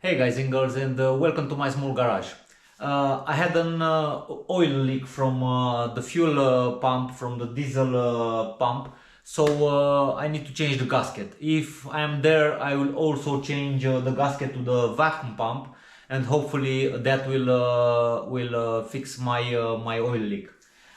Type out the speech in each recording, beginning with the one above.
Hey guys and girls, and welcome to my small garage. I had an oil leak from the fuel pump, from the diesel pump, so I need to change the gasket. If I am there, I will also change the gasket to the vacuum pump, and hopefully that will fix my oil leak.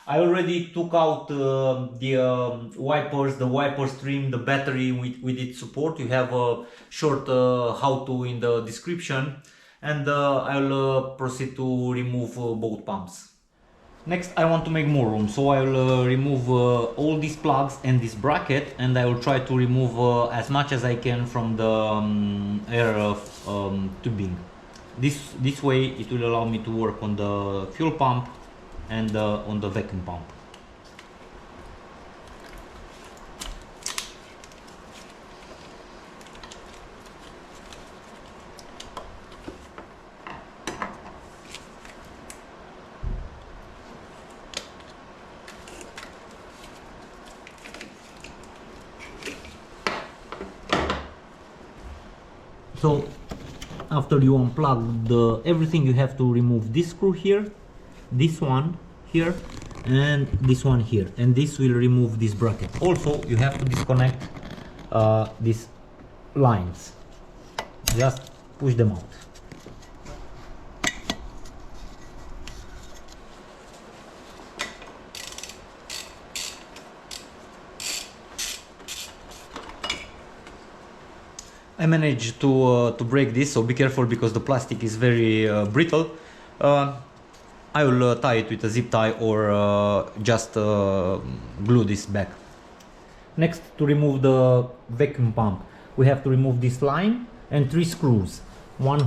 I already took out the wipers, the wiper stream, the battery with its support. You have a short how-to in the description, and I'll proceed to remove both pumps. Next, I want to make more room, so I will remove all these plugs and this bracket, and I will try to remove as much as I can from the air tubing. This way it will allow me to work on the fuel pump and on the vacuum pump. So after you unplug everything, you have to remove this screw here, this one here, and this one here, and this will remove this bracket. Also, you have to disconnect these lines. Just push them out. I managed to break this, so be careful because the plastic is very brittle. I will tie it with a zip tie or just glue this back. Next, to remove the vacuum pump, we have to remove this line and 3 screws. One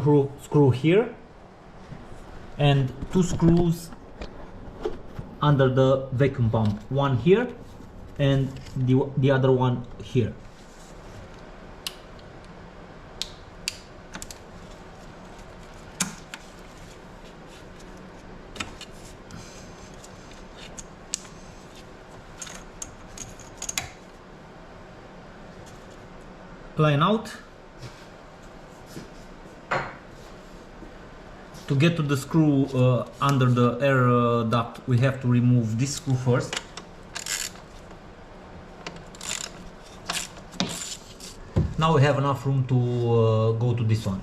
screw here and 2 screws under the vacuum pump. One here and the other one here. Line out. To get to the screw under the air duct, we have to remove this screw first. Now we have enough room to go to this one.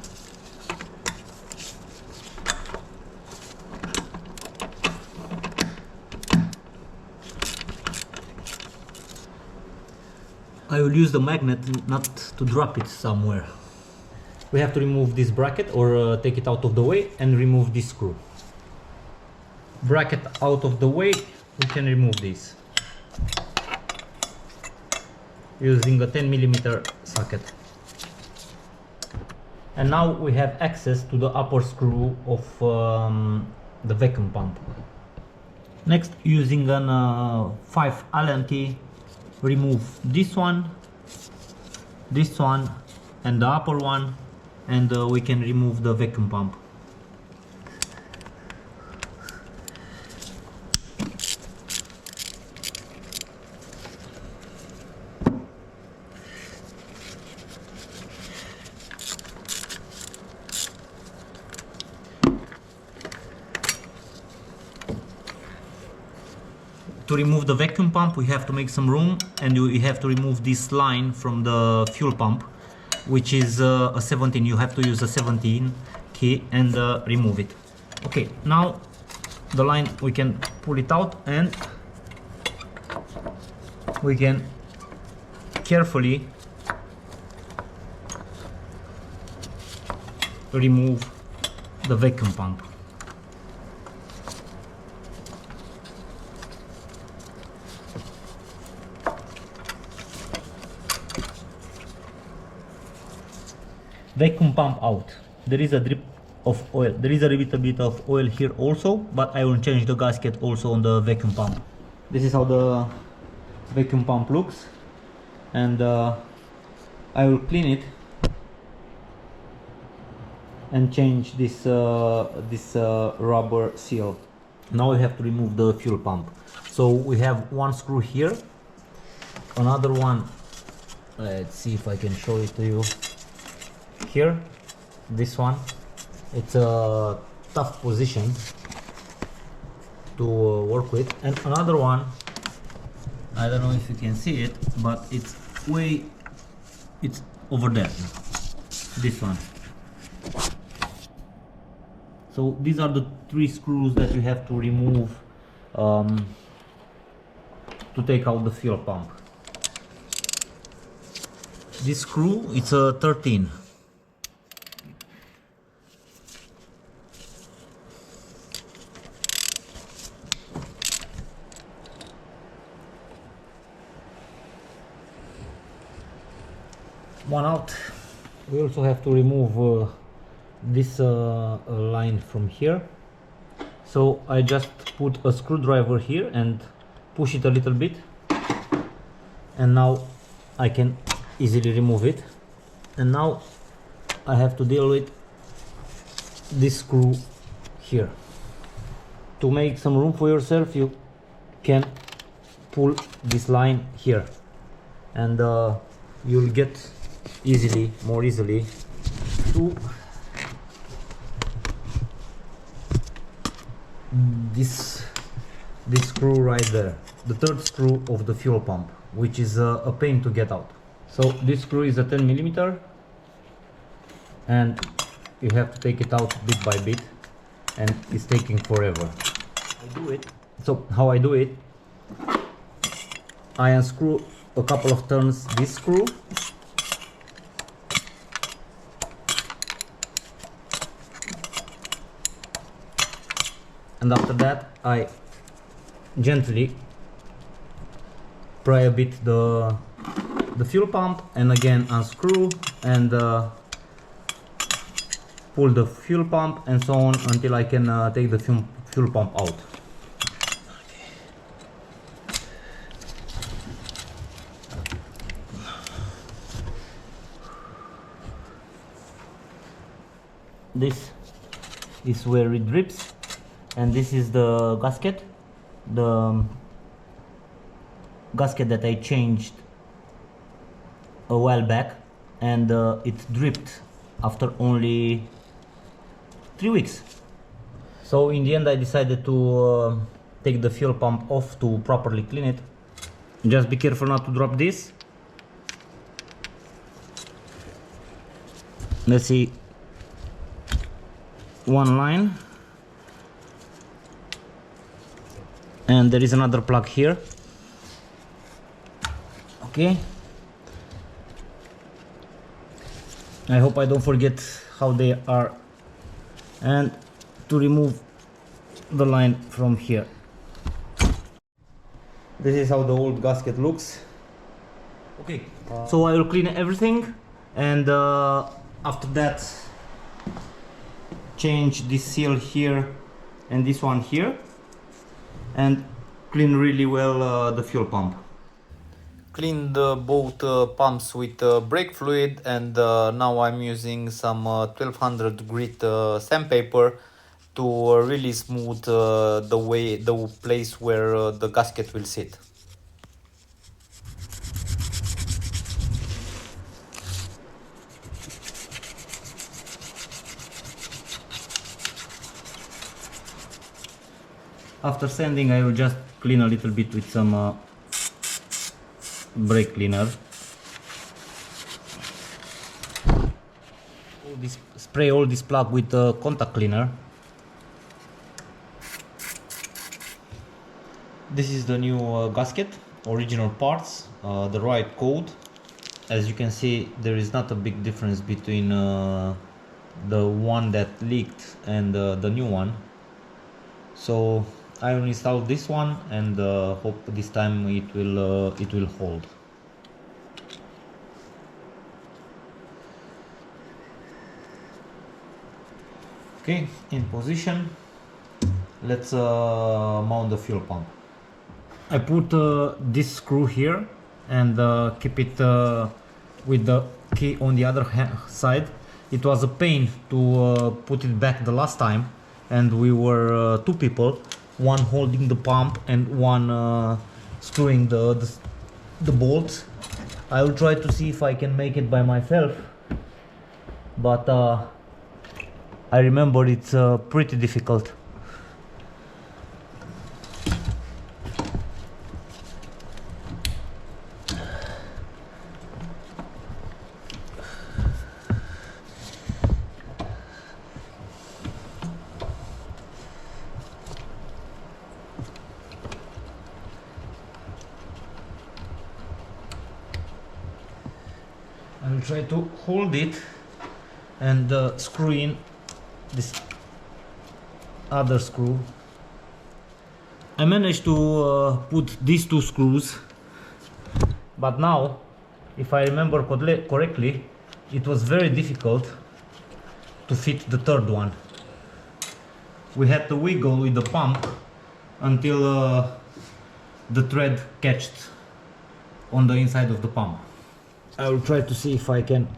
I will use the magnet not to drop it somewhere. We have to remove this bracket or take it out of the way and remove this screw. Bracket out of the way, we can remove this using a 10mm socket. And now we have access to the upper screw of the vacuum pump. Next, using an 5 Allen key, remove this one, and the upper one, and we can remove the vacuum pump. To remove the vacuum pump, we have to make some room, and we have to remove this line from the fuel pump, which is a 17. You have to use a 17 key and remove it. Okay, now the line, we can pull it out and we can carefully remove the vacuum pump. Vacuum pump out. There is a drip of oil. There is a little bit of oil here also, but I will change the gasket also on the vacuum pump. This is how the vacuum pump looks, and I will clean it and change this rubber seal. Now we have to remove the fuel pump. So we have one screw here, another one, let's see if I can show it to you, here, this one. It's a tough position to work with. And another one, I don't know if you can see it, but it's over there, this one. So these are the 3 screws that you have to remove to take out the fuel pump. This screw, it's a 13. One out. We also have to remove this line from here. So I just put a screwdriver here and push it a little bit, and now I can easily remove it. And now I have to deal with this screw here. To make some room for yourself, you can pull this line here, and you'll get more easily to this screw right there, the 3rd screw of the fuel pump, which is a pain to get out. So this screw is a 10 millimeter, and you have to take it out bit by bit, and it's taking forever. I do it. So how I do it, I unscrew a couple of turns this screw, and after that I gently pry a bit the fuel pump, and again unscrew and pull the fuel pump, and so on until I can take the fuel pump out. This is where it drips, and this is the gasket that I changed a while back, and it dripped after only 3 weeks. So in the end I decided to take the fuel pump off to properly clean it. Just be careful not to drop this. Let's see, one line, and there is another plug here. Okay, I hope I don't forget how they are, and to remove the line from here. This is how the old gasket looks. Okay, so I will clean everything, and after that change this seal here and this one here, and clean really well the fuel pump. Cleaned both pumps with brake fluid, and now I'm using some 1200 grit sandpaper to really smooth the place where the gasket will sit. After sanding, I will just clean a little bit with some brake cleaner. Spray all this plug with contact cleaner. This is the new gasket, original parts, the right code. As you can see, there is not a big difference between the one that leaked and the new one. So I will install this one, and hope this time it will hold. Okay, in position. Let's mount the fuel pump. I put this screw here and keep it with the key on the other side. It was a pain to put it back the last time, and we were 2 people, one holding the pump and one screwing the bolts. I will try to see if I can make it by myself, but I remember it's pretty difficult. I will try to hold it and screw in this other screw. I managed to put these two screws, but now, if I remember correctly, it was very difficult to fit the third one. We had to wiggle with the pump until the thread catched on the inside of the pump. I will try to see if I can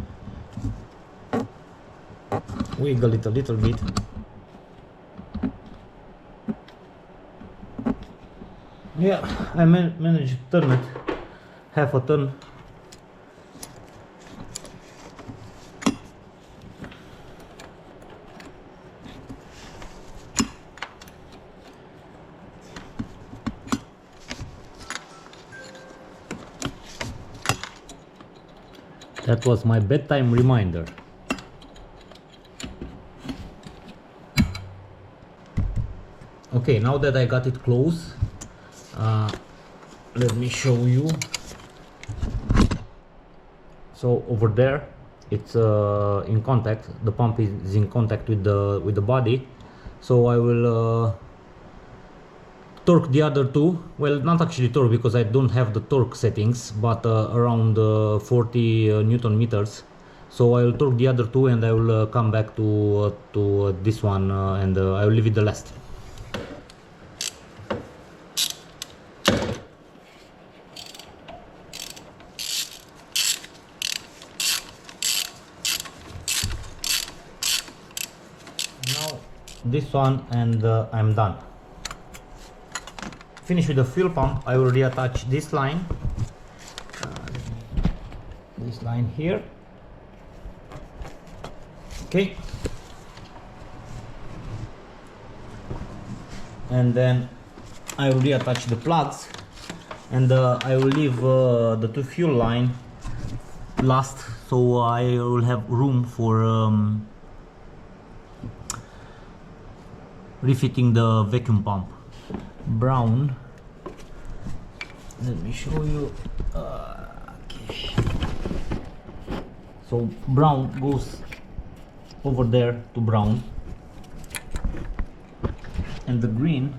wiggle it a little bit. Yeah, I managed to turn it half a turn. That was my bedtime reminder. Okay, now that I got it close, let me show you. So over there, it's in contact. The pump is in contact with the body. So I will torque the other two. Well, not actually torque, because I don't have the torque settings, but around 40 Newton meters. So I will torque the other two, and I will come back to this one, and I will leave it the last. Now this one, and I'm done. Finish with the fuel pump. I will reattach this line, here. Okay, and then I will reattach the plugs, and I will leave the two fuel line last, so I will have room for refitting the vacuum pump. Brown, let me show you. Okay, so brown goes over there to brown, and the green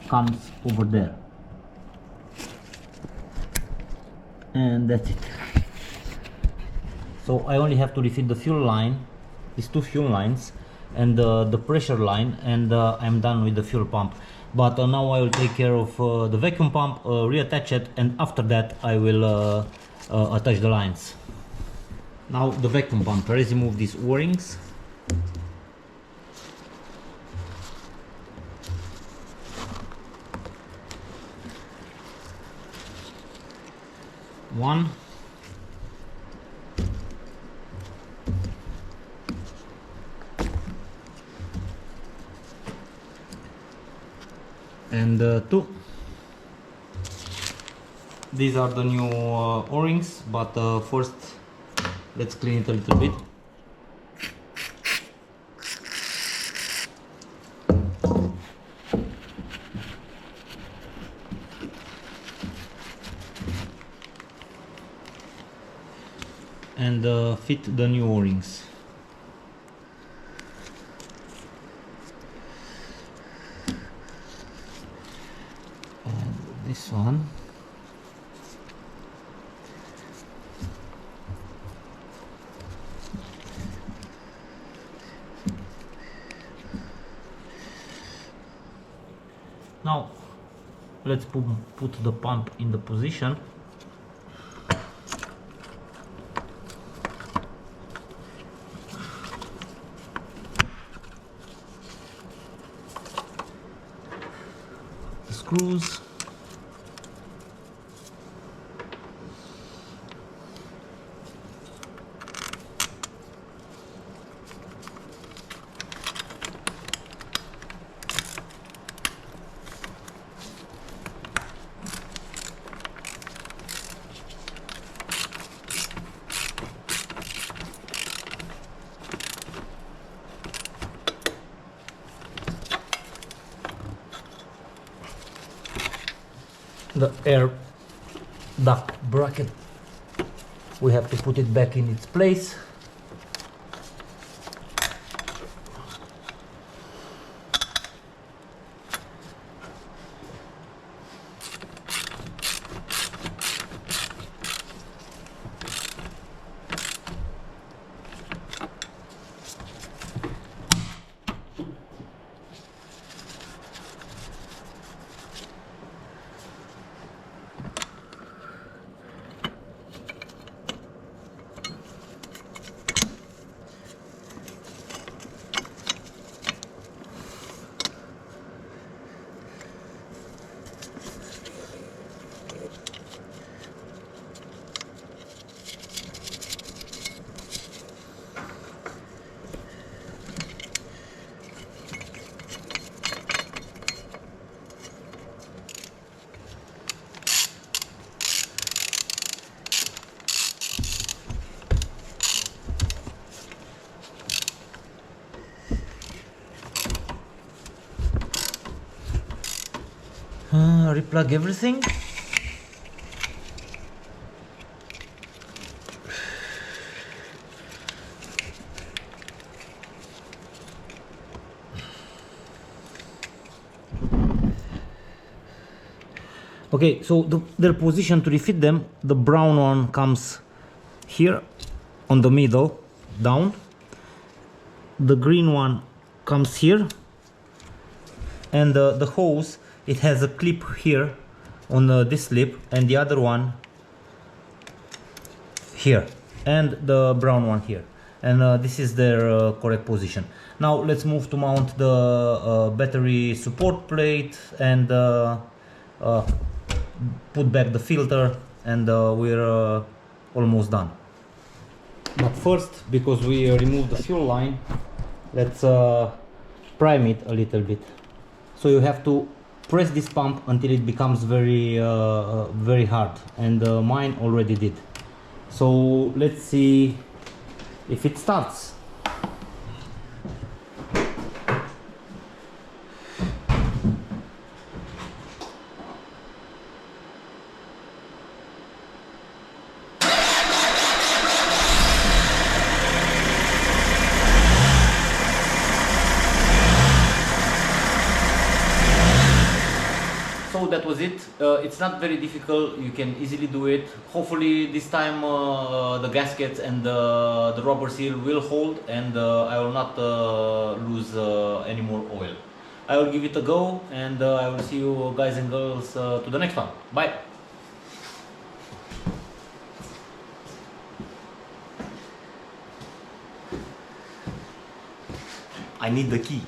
comes over there, and that's it. So I only have to refit the fuel line, these two fuel lines, and the pressure line, and I'm done with the fuel pump. But now I will take care of the vacuum pump, reattach it, and after that I will attach the lines. Now the vacuum pump. Let's remove these O-rings. One. And two. These are the new O-rings, but first let's clean it a little bit. And fit the new O-rings. And this one. Now let's put the pump in the position. The screws. the air duct bracket, we have to put it back in its place. Replug everything. Okay, so their position to refit them, the brown one comes here on the middle, down. The green one comes here, and the hose, it has a clip here on this lip, and the other one here, and the brown one here. And this is their correct position. Now let's move to mount the battery support plate and put back the filter, and we're almost done. But first, because we removed the fuel line, let's prime it a little bit. So you have to press this pump until it becomes very very hard, and mine already did. So let's see if it starts. So that was it. It's not very difficult, you can easily do it. Hopefully this time the gaskets and the rubber seal will hold, and I will not lose any more oil. I will give it a go, and I will see you guys and girls to the next one. Bye! I need the key.